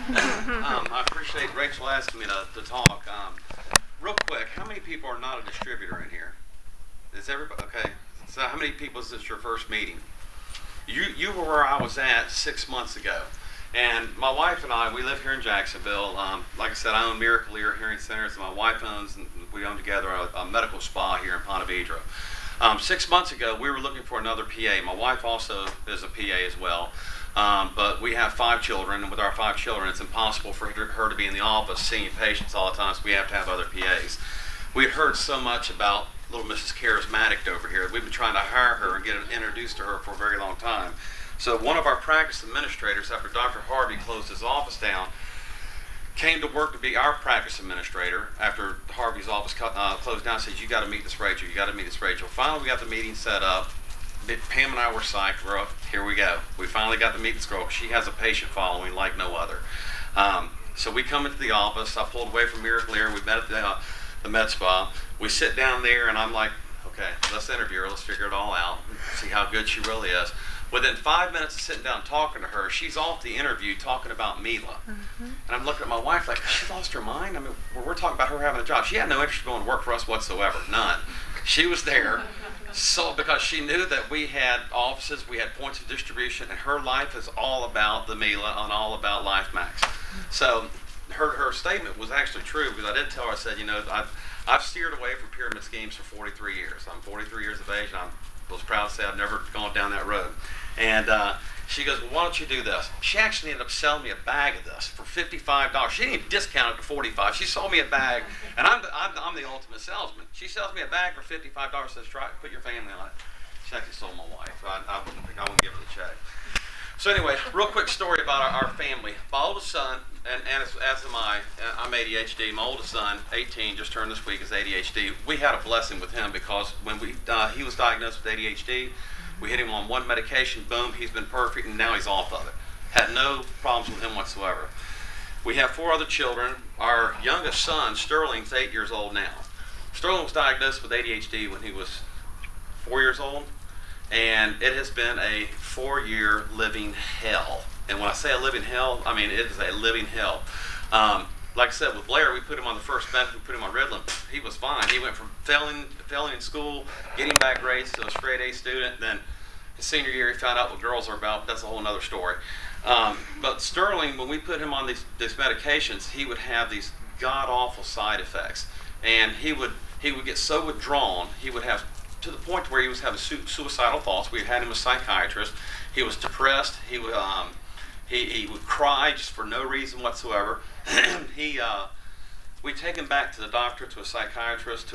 I appreciate Rachel asking me to talk. Real quick, how many people are not a distributor in here? Is everybody okay? So, how many people is this your first meeting? You were where I was at 6 months ago, and my wife and I, we live here in Jacksonville. Like I said, I own Miracle Ear Hearing Centers, and my wife owns, and we own together a medical spa here in Ponte Vedra. 6 months ago, we were looking for another PA. My wife also is a PA as well. But we have 5 children, and with our 5 children, it's impossible for her to be in the office seeing patients all the time, so we have to have other PAs. We had heard so much about little Mrs. Charismatic over here. We've been trying to hire her and get introduced to her for a very long time. So one of our practice administrators, after Dr. Harvey closed his office down, came to work to be our practice administrator after Harvey's office closed down. Said, you got to meet this Rachel, you got to meet this Rachel. Finally, we got the meeting set up. Pam and I were psyched. We're up. Here we go. We finally got to meet this girl. She has a patient following like no other. So we come into the office. I pulled away from Miracle Ear. We met at the med spa. We sit down there, and I'm like, okay, let's interview her. Let's figure it all out. See how good she really is. Within 5 minutes of sitting down talking to her, she's off the interview talking about Mila. Mm-hmm. And I'm looking at my wife like, she lost her mind? I mean, we're talking about her having a job. She had no interest in going to work for us whatsoever. None. She was there. So because she knew that we had offices, we had points of distribution, and her life is all about the Mila and all about LifeMax. So her statement was actually true, because I did tell her, I said, I've steered away from pyramid schemes for 43 years. I'm 43 years of age, and I was proud to say I've never gone down that road. And she goes, well, why don't you do this? She actually ended up selling me a bag of this for $55. She didn't even discount it to $45. She sold me a bag, and I'm the ultimate salesman. She sells me a bag for $55, says, try it, put your family on it. She actually sold my wife. I wouldn't give her the check. So anyway, real quick story about our family. My oldest son, and as am I, I'm ADHD. My oldest son, 18, just turned this week, is ADHD. We had a blessing with him because when he was diagnosed with ADHD, we hit him on one medication, boom, he's been perfect, and now he's off of it. Had no problems with him whatsoever. We have 4 other children. Our youngest son, Sterling's 8 years old now. Sterling was diagnosed with ADHD when he was 4 years old, and it has been a 4-year living hell. And when I say a living hell, I mean it is a living hell. Like I said, with Blair, we put him on the first bench, we put him on Ritalin. He was fine. He went from failing in school, getting back grades to a straight A student. Then his senior year, he found out what girls are about. That's a whole other story. But Sterling, when we put him on these medications, he would have these god-awful side effects. And he would get so withdrawn, he would have, to the point where he was having suicidal thoughts. We had him a psychiatrist. He was depressed. He would cry just for no reason whatsoever. We take him back to the doctor, to a psychiatrist,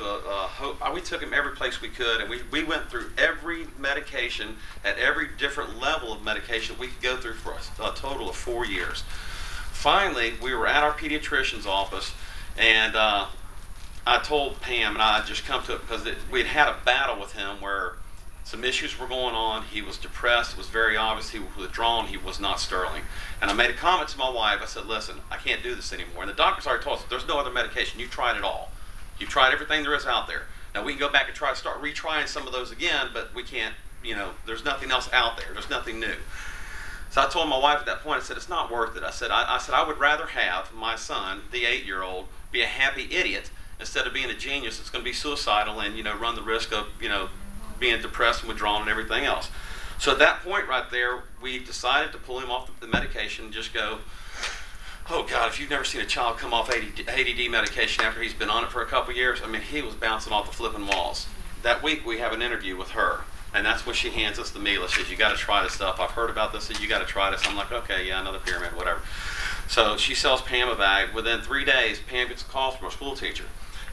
we took him every place we could, and we went through every medication at every different level of medication we could go through for a total of 4 years. Finally, we were at our pediatrician's office, and I told Pam, and I had just come to it because we'd had a battle with him where some issues were going on. He was depressed. It was very obvious. He was withdrawn. He was not Sterling. And I made a comment to my wife. I said, listen, I can't do this anymore. And the doctor's already told us there's no other medication. You've tried it all. You've tried everything there is out there. Now, we can go back and start retrying some of those again, but we can't, there's nothing else out there. There's nothing new. So I told my wife at that point, I said, it's not worth it. I said, I would rather have my son, the 8-year-old, be a happy idiot instead of being a genius that's going to be suicidal and, run the risk of, being depressed and withdrawn and everything else. So at that point right there, we decided to pull him off the medication and just go, oh God, if you've never seen a child come off ADD medication after he's been on it for a couple years, I mean, he was bouncing off the flipping walls. That week we have an interview with her, and that's when she hands us the Mila. She says, you got to try this stuff. I've heard about this, so you got to try this. I'm like, okay, yeah, another pyramid, whatever. So she sells Pam a bag. Within 3 days, Pam gets a call from her school teacher.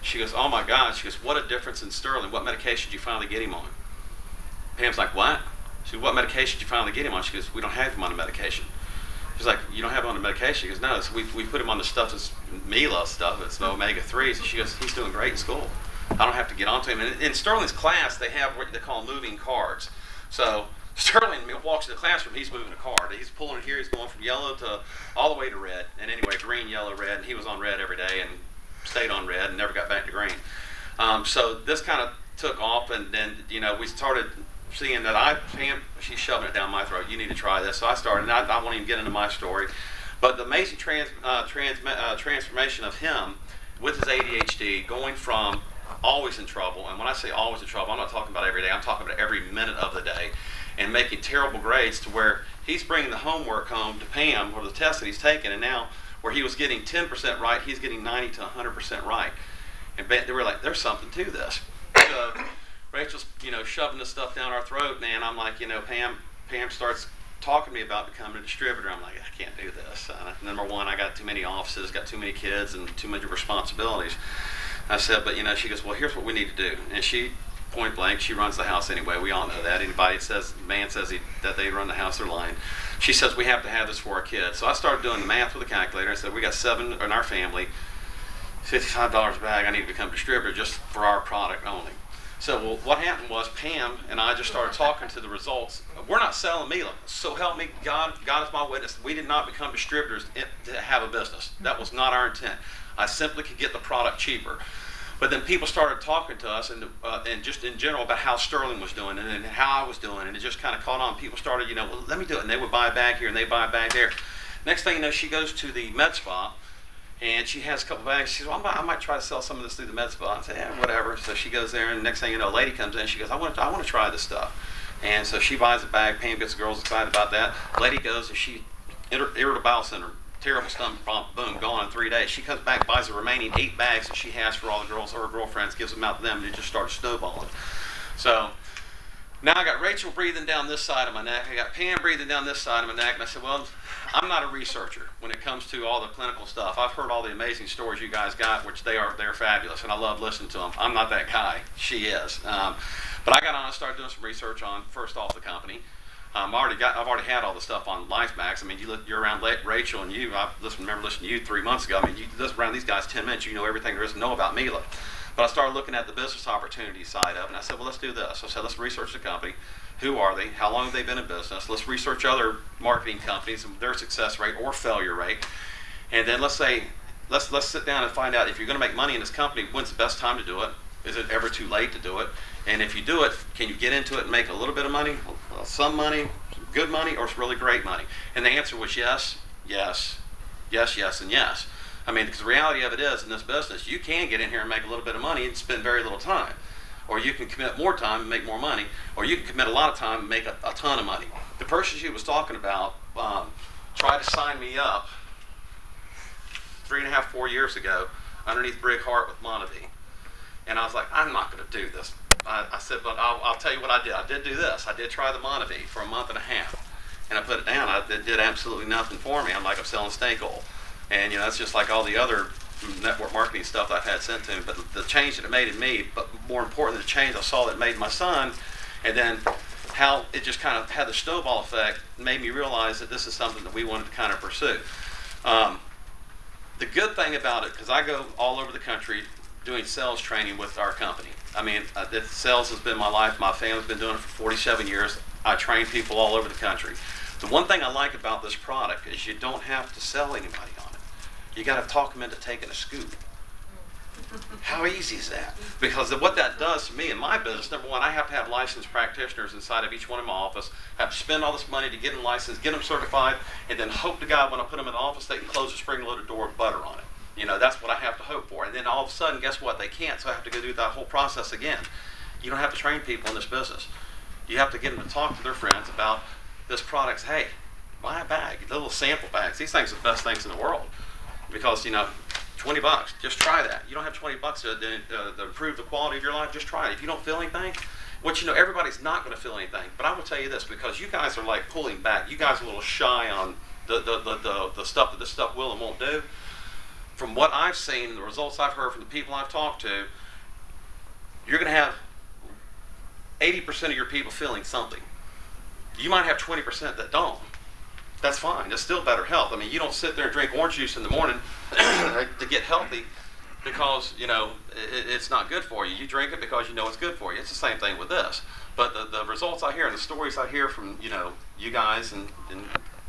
She goes, oh my God. She goes, what a difference in Sterling. What medication did you finally get him on? Pam's like, what? She goes, what medication did you finally get him on? She goes, we don't have him on the medication. She's like, you don't have him on the medication? She goes, no. So we put him on the stuff that's Mila stuff. It's the omega-3s. And she goes, he's doing great in school. I don't have to get onto him. And in Sterling's class, they have what they call moving cards. So Sterling walks to the classroom, he's moving a card. He's pulling it here, he's going from yellow to all the way to red. And anyway, green, yellow, red. And he was on red every day and stayed on red and never got back to green. So this kind of took off, and then, we started seeing that Pam, she's shoving it down my throat. You need to try this. So I started, and I won't even get into my story. But the amazing transformation of him with his ADHD, going from always in trouble, and when I say always in trouble, I'm not talking about every day, I'm talking about every minute of the day, and making terrible grades to where he's bringing the homework home to Pam or the test that he's taken, and now where he was getting 10% right, he's getting 90 to 100% right. And they were like, there's something to this. So Rachel's, shoving this stuff down our throat, man. I'm like, Pam starts talking to me about becoming a distributor. I'm like, I can't do this. Number one, I got too many offices, got too many kids, and too many responsibilities. I said, but she goes, well, here's what we need to do. And she, point blank, she runs the house anyway. We all know that. Anybody says, that they run the house, they're lying. She says, we have to have this for our kids. So I started doing the math with a calculator. I said, we got 7 in our family, $55 a bag. I need to become a distributor just for our product only. So what happened was Pam and I just started talking to the results. We're not selling Mila. So help me God. God is my witness. We did not become distributors to have a business. That was not our intent. I simply could get the product cheaper. But then people started talking to us and just in general about how Sterling was doing and how I was doing. And it just kind of caught on. People started, well, let me do it. And they would buy a bag here and they buy a bag there. Next thing you know, she goes to the med spa. And she has a couple bags. She says, well, I might try to sell some of this through the med spa. I say, yeah, whatever. So she goes there, and next thing you know, a lady comes in. She goes, I want to try this stuff. And so she buys a bag. Pam gets the girls excited about that. Lady goes, and she, irritable bowel syndrome, terrible stomach problem, boom, gone in 3 days. She comes back, buys the remaining 8 bags that she has for all the girls, her girlfriends, gives them out to them, and it just starts snowballing. So now I got Rachel breathing down this side of my neck. I got Pam breathing down this side of my neck. And I said, well, I'm not a researcher when it comes to all the clinical stuff. I've heard all the amazing stories you guys got, which they're fabulous, and I love listening to them. I'm not that guy. She is. But I got on and started doing some research on, first off, the company. I've already had all the stuff on LifeMax. I mean, you're around Rachel and you. I remember listening to you 3 months ago. I mean, you listen around these guys 10 minutes, you know everything there is to know about Mila. But I started looking at the business opportunity side of it, and I said, well, let's do this. I said, let's research the company. Who are they? How long have they been in business? Let's research other marketing companies and their success rate or failure rate. And then let's sit down and find out if you're going to make money in this company, when's the best time to do it? Is it ever too late to do it? And if you do it, can you get into it and make a little bit of money, some money, good money, or it's really great money? And the answer was yes, yes, yes, yes, and yes. I mean, because the reality of it is, in this business, you can get in here and make a little bit of money and spend very little time. Or you can commit more time and make more money, or you can commit a lot of time and make a ton of money. The person she was talking about tried to sign me up 3.5, 4 years ago underneath Brig Heart with Monavie. And I was like, I'm not going to do this. I said, but I'll tell you what I did. I did do this. I did try the Monavie for a month and a half. And I put it down. It did absolutely nothing for me. I'm like, I'm selling snake oil. And, that's just like all the other network marketing stuff I've had sent to me, but the change that it made in me, but more important than the change I saw that it made in my son, and then how it just kind of had the snowball effect, made me realize that this is something that we wanted to kind of pursue. The good thing about it, because I go all over the country doing sales training with our company. I mean, sales has been my life. My family's been doing it for 47 years. I train people all over the country. The one thing I like about this product is you don't have to sell anybody on it. You got to talk them into taking a scoop. How easy is that? Because what that does to me in my business, number one, I have to have licensed practitioners inside of each one of my office, have to spend all this money to get them licensed, get them certified, and then hope to God when I put them in the office, they can close a spring-loaded door with butter on it. That's what I have to hope for. And then all of a sudden, guess what? They can't, so I have to go through that whole process again. You don't have to train people in this business. You have to get them to talk to their friends about this product. Hey, buy a bag, little sample bags. These things are the best things in the world. Because, $20, just try that. You don't have $20 to improve the quality of your life, just try it. If you don't feel anything, which, everybody's not going to feel anything. But I will tell you this, because you guys are like pulling back. You guys are a little shy on the stuff that this stuff will and won't do. From what I've seen, the results I've heard from the people I've talked to, you're going to have 80% of your people feeling something. You might have 20% that don't. That's fine. It's still better health. I mean, you don't sit there and drink orange juice in the morning to get healthy because, it's not good for you. You drink it because you know it's good for you. It's the same thing with this. But the results I hear and the stories I hear from, you guys, and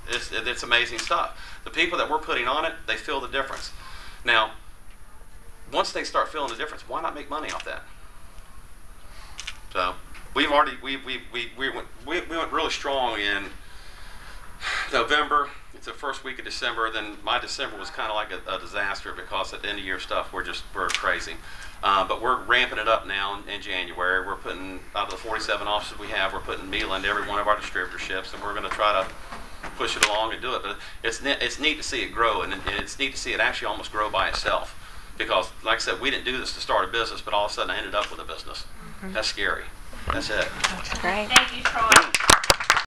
it's amazing stuff. The people that we're putting on it, they feel the difference. Now, once they start feeling the difference, why not make money off that? So, we went really strong in November, it's the first week of December. Then my December was kind of like a disaster because at the end of year stuff we're crazy. But we're ramping it up now in January. We're putting, out of the 47 offices we have, we're putting meal into every one of our distributorships, and we're going to try to push it along and do it. But it's neat to see it grow, and it's neat to see it actually almost grow by itself. Because, like I said, we didn't do this to start a business, but all of a sudden I ended up with a business. That's scary. That's it. That's great. Thank you, Troy.